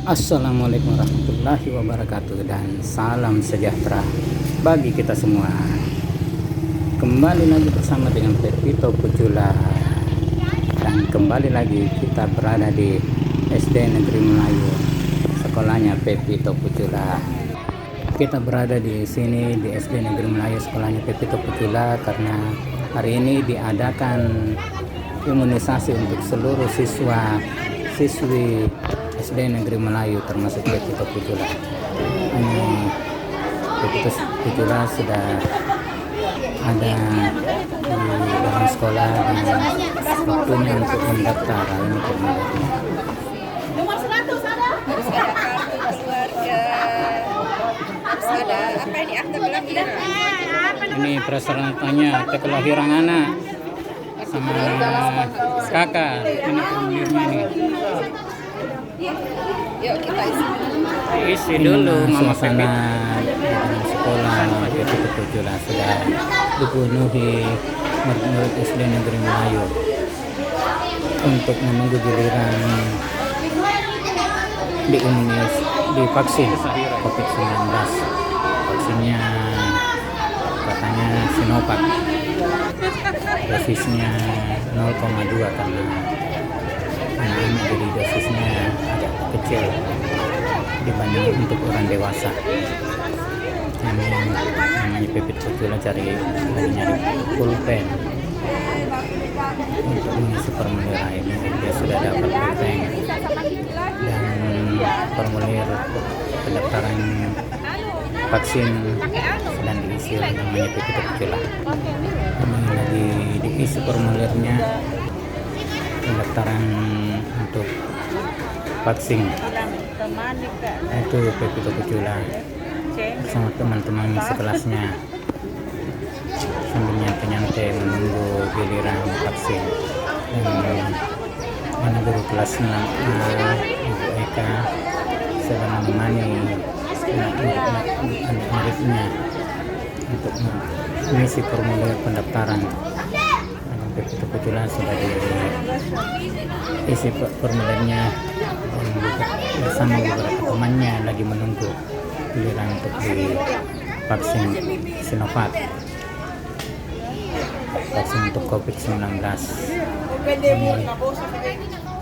Assalamualaikum warahmatullahi wabarakatuh dan salam sejahtera bagi kita semua. Kembali lagi bersama dengan Pepito Pucula dan kembali lagi kita berada di SD Negeri Melayu, sekolahnya Pepito Pucula. Kita berada di sini di SD Negeri Melayu, sekolahnya Pepito Pucula, karena hari ini diadakan imunisasi untuk seluruh siswi SD Negeri Melayu termasuk Pepito Pucula. Ini Pepito Pucula sudah ada di dalam sekolah dan waktunya untuk mendaftar. Ini formulernya. Nomor 100 ada? Harus ada kartu keluarga. Harus ada apa ini, akte kelahiran. Ini persyaratannya akte kelahiran anak sama kakak. Ini formulirnya ini. Yuk kita isi dulu suasana di sekolah Pepito Pucula sudah dipenuhi murid SD Negeri Melayu untuk menunggu giliran divaksin COVID-19. Vaksinnya katanya Sinovac, dosisnya 0,2 karena anak-anak, jadi dosisnya agak kecil dibanding untuk orang dewasa. Ini namanya Pepito Pucula lagi nyari pulpen untuk mengisi formulir ini. Dia sudah dapat pulpen dan formulir pendaftaran vaksin sedang diisi oleh namanya Pepito Pucula. Ini lagi diisi formulirnya pendaftaran untuk vaksin. Itu Pepito Pucula bersama teman-teman sekelasnya sambil nyantai-nyantai menunggu giliran vaksin. Dan ini guru kelas 6A Ibu Eka sedang menemani anak-muridnya untuk mengisi formulir pendaftaran. Pepito Pucula sudah diisi formulirnya bersama beberapa temannya lagi menunggu giliran untuk divaksin Sinovac, vaksin untuk COVID-19. Ini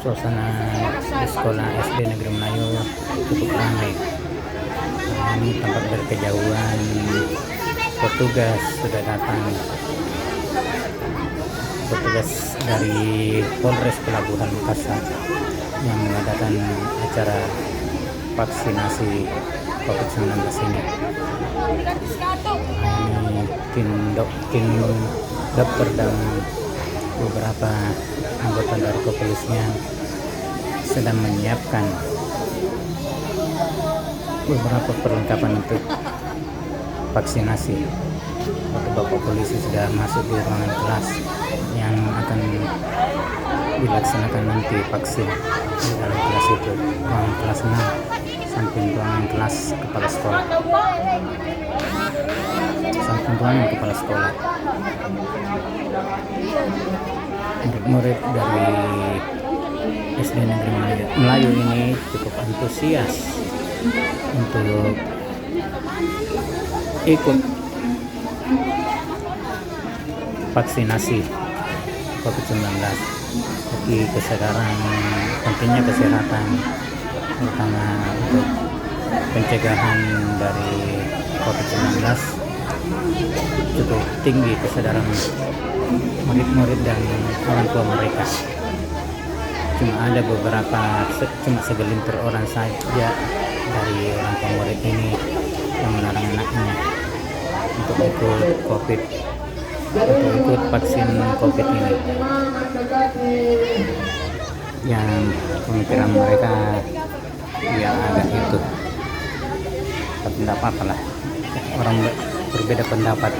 suasana di sekolah SD Negeri Melayu cukup ramai. Ini tampak dari kejauhan petugas sudah datang. Petugas dari Polres Pelabuhan Makassar yang mengadakan acara vaksinasi COVID-19 ini. Ini tim dokter dan beberapa anggota dari kepolisian sedang menyiapkan beberapa perlengkapan untuk vaksinasi. Bapak polisi sudah masuk di ruangan kelas yang akan dilaksanakan nanti vaksin. Di dalam kelas itu ruangan kelas 6 samping ruangan kelas kepala sekolah, murid dari SD Negeri Melayu ini cukup antusias untuk ikut vaksinasi COVID-19. Bagi kesadaran pentingnya kesehatan, terutama untuk pencegahan dari COVID-19, cukup tinggi kesadaran murid-murid dan orang tua mereka. Cuma segelintir orang saja dari orang tua murid ini yang melarang anaknya untuk ikut vaksin COVID ini, yang pemikiran mereka ya agak itu, tapi tidak apa-apa lah, orang berbeda pendapat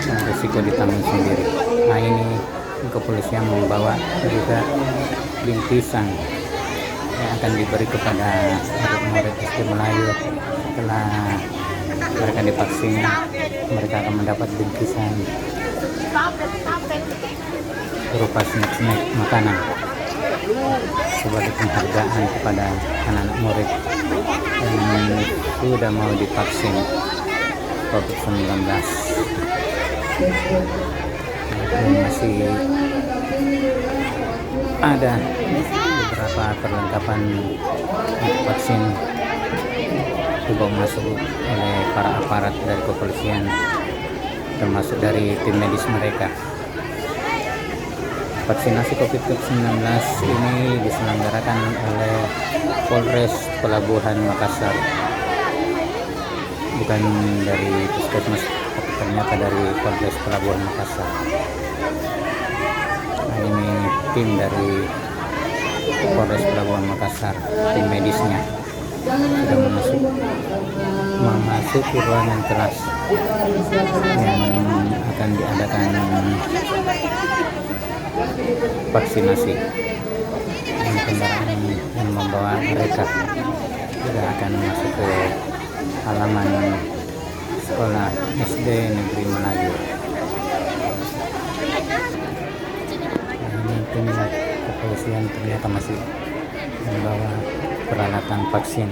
dan risiko ditanggung sendiri. Nah, ini kepolisian membawa juga bingkisan yang akan diberi kepada murid-murid SD Melayu. Setelah mereka divaksin, mereka akan mendapat bingkisan berupa snack makanan. sebagai penghargaan kepada anak-anak murid yang sudah mau divaksin COVID-19. Masih ada beberapa perlengkapan untuk vaksin dibawa masuk oleh para aparat dari kepolisian, termasuk dari tim medis mereka. Vaksinasi COVID-19 ini diselenggarakan oleh Polres Pelabuhan Makassar, bukan dari Puskesmas, tapi ternyata dari Polres Pelabuhan Makassar. Nah, ini tim dari Polres Pelabuhan Makassar, tim medisnya sudah memasuki ruangan kelas yang akan diadakan vaksinasi. Dan kendaraan yang membawa mereka juga akan masuk ke halaman sekolah SD Negeri Melayu. Ini tim kepolisian ternyata masih membawa peralatan vaksin,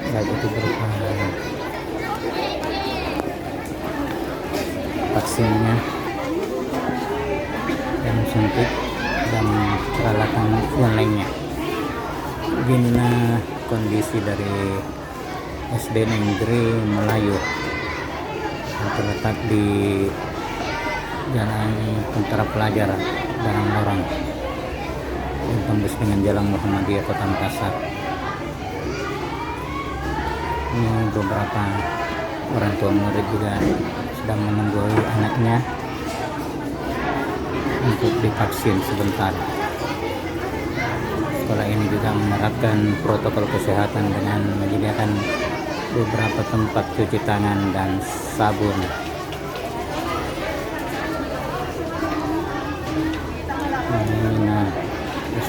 baik itu berupa vaksinnya, yang suntik, dan peralatan yang lainnya. Beginilah kondisi dari SD Negeri Melayu yang terletak di Jalan Tentara Pelajar Barang Lorong yang tembus dengan Jalan Muhammadiyah Kota Makassar. Ini beberapa orang tua murid juga sedang menunggu anaknya untuk divaksin sebentar. Sekolah ini juga menerapkan protokol kesehatan dengan menyediakan beberapa tempat cuci tangan dan sabun. Ini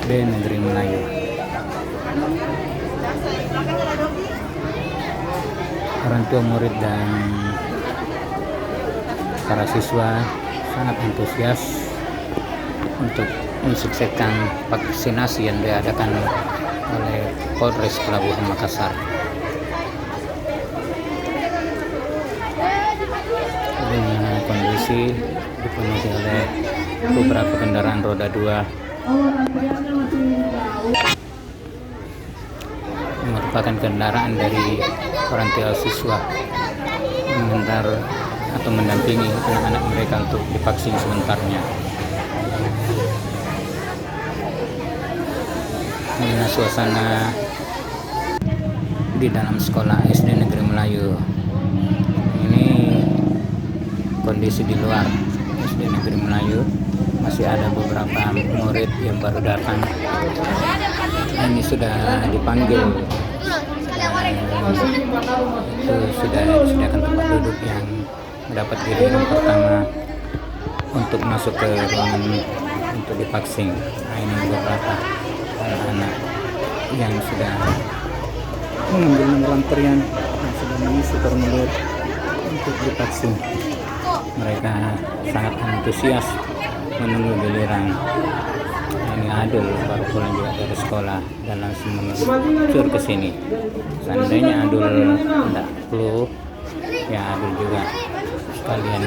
SD Negeri Melayu. Orang tua murid dan para siswa sangat antusias untuk mensukseskan vaksinasi yang diadakan oleh Polres Pelabuhan Makassar. Dengan kondisi dipenuhi oleh beberapa kendaraan roda 2 merupakan kendaraan dari orang tua siswa mengantar atau mendampingi anak-anak mereka untuk divaksin sebentarnya. Inilah suasana di dalam sekolah SD Negeri Melayu. Ini kondisi di luar SD Negeri Melayu. Masih ada beberapa murid yang baru datang. Ini sudah dipanggil. Itu sudah disediakan tempat duduk yang mendapat giliran pertama untuk masuk ke ruangan untuk divaksin. Nah, ini beberapa anak-anak yang sudah mengambil nomor antrian yang sudah mengisi formulir untuk divaksin. Mereka sangat antusias menunggu giliran. Ini Adul baru pulang juga dari sekolah dan langsung meluncur ke sini. Seandainya Adul tidak flu, ya Adul juga sekalian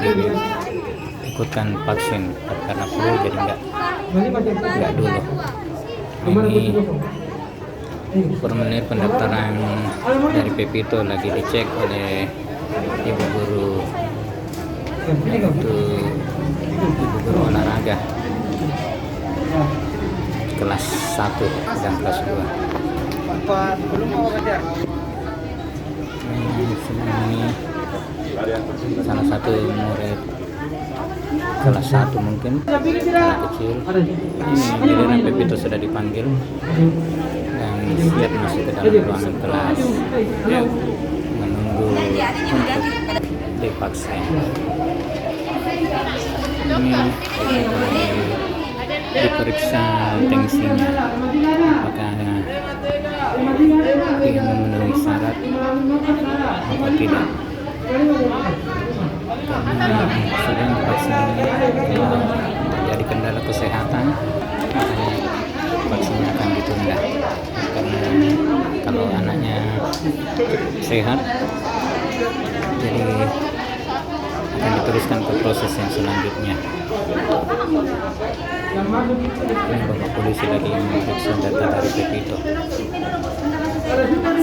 ikutkan vaksin. Karena flu jadi enggak dulu. Ini formulir pendaftaran dari Pepito lagi dicek oleh ibu guru, itu ibu guru olahraga kelas 1 dan kelas 2. Ini salah satu murid kelas 1 mungkin, anak kecil. Ini giliran Pepito sudah dipanggil dan siap masuk ke dalam ruangan kelas ya, menunggu untuk divaksin. Ini diperiksa tensinya, apakah dia memenuhi syarat atau tidak. Karena sudah divaksin terjadi kendala kesehatan, karena kalau anaknya sehat jadi akan diteruskan ke proses yang selanjutnya. Ini Bapak polisi lagi memeriksa data dari Pepito.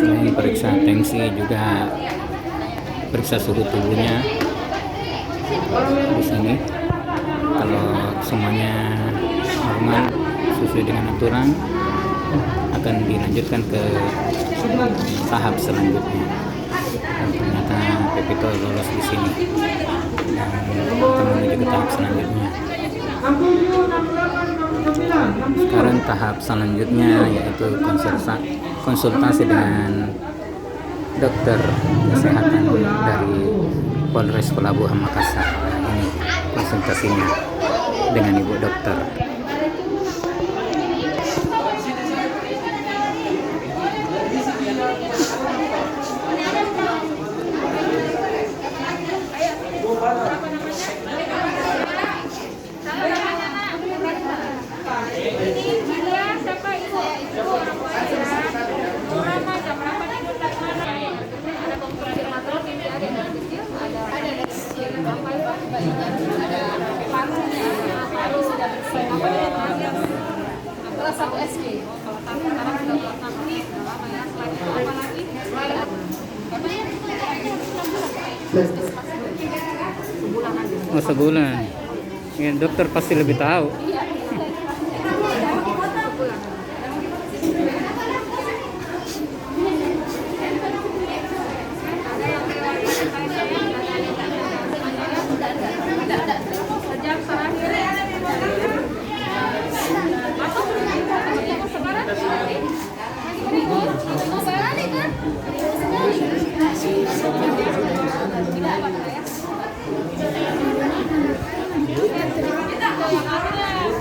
Selain periksa tensi juga periksa suhu tubuhnya di sini. Kalau semuanya normal sesuai dengan aturan, akan dilanjutkan ke tahap selanjutnya. Dan ternyata Pepito lolos di sini dan akan menuju ke tahap selanjutnya. Sekarang tahap selanjutnya yaitu konsultasi dengan dokter kesehatan dari Polres Pelabuhan Makassar. Nah, ini konsultasinya dengan ibu dokter. Oh, sebulan. Ya, dokter pasti lebih tahu.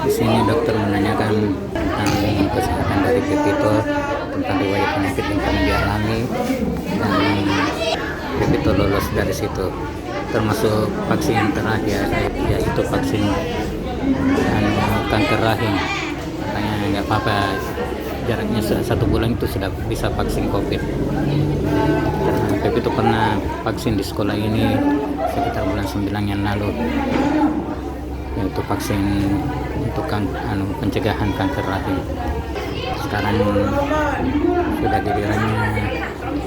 Di sini dokter menanyakan tentang kesehatan dari Pepito, tentang riwayat penyakit yang pernah dialami, dan Pepito lolos dari situ, termasuk vaksin yang terakhir yaitu vaksin kanker rahim. Makanya nggak apa-apa, jaraknya 1 bulan itu sudah bisa vaksin COVID. Karena Pepito pernah vaksin di sekolah ini sekitar bulan 9 yang lalu, yaitu vaksin untuk pencegahan kanker rahim. Sekarang sudah gilirannya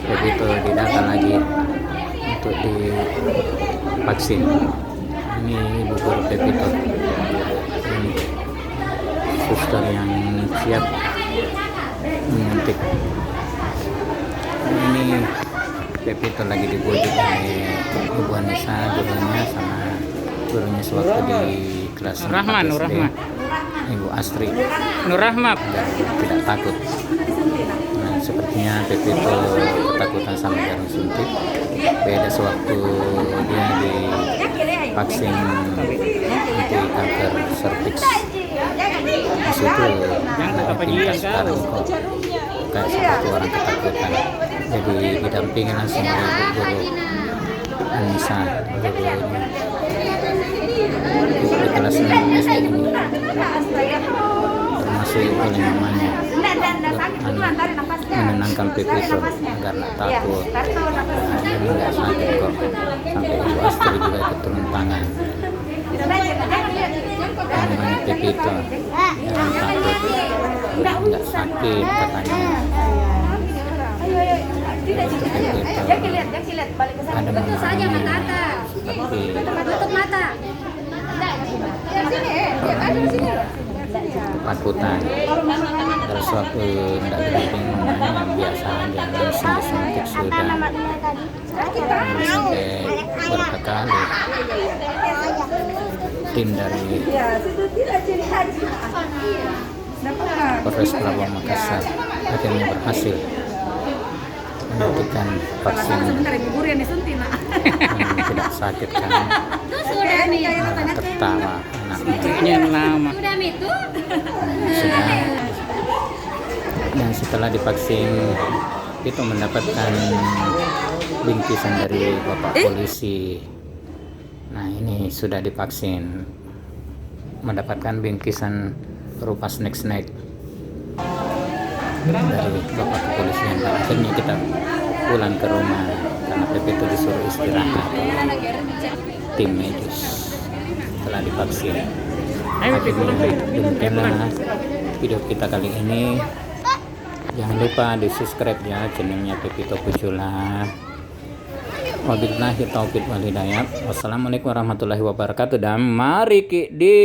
Pepito didata lagi untuk divaksin. Ini ibu guru Pepito, ini suster yang siap menyuntik. Ini Pepito lagi dibujuk oleh Ibu Anissa, gurunya, sama gurunya sewaktu di kelas Rahma, Nur Rahma. Ibu Astri. Nur Rahma. Tidak takut. Nah, sepertinya Pepito ketakutan sama jarum suntik. Beda sewaktu dia divaksin anti kanker serviks. Di situ anak tingkat sekarang kok kayak seperti orang ketakutan. Jadi didampingi langsung oleh Ibu Guru Anissa, gurunya di kelas 6 SD ini, termasuk oleh mamanya, menenangkan Pepito agar tak takut. Nah, ini nggak sakit kok, sampai Ibu Astri juga ikut turun tangan. Namanya Pepito, jangan takut, nggak sakit katanya. Itu Pepito ada mamanya seperti ketakutan. Kalau suatu tidak didamping mamanya biasa aja, langsung disuntik sudah. Sampai berapa kali tim dari Polres Pelabuhan Makassar akhirnya berhasil menyuntikkan vaksin yang tidak sakit kan. Tertawa anaknya lama. sudah. Dan setelah divaksin itu mendapatkan bingkisan dari Bapak polisi. Nah, ini sudah divaksin, mendapatkan bingkisan berupa snack-snack. dari bapak kepolisian, dan akhirnya kita pulang ke rumah karena Pepito disuruh istirahat tim medis setelah divaksin. Akhirnya demikianlah video kita kali ini. Jangan lupa di subscribe ya channelnya Pepito Pucula. Wabillahi taufiq wal hidayah. Wassalamualaikum warahmatullahi wabarakatuh, dan mari Ki di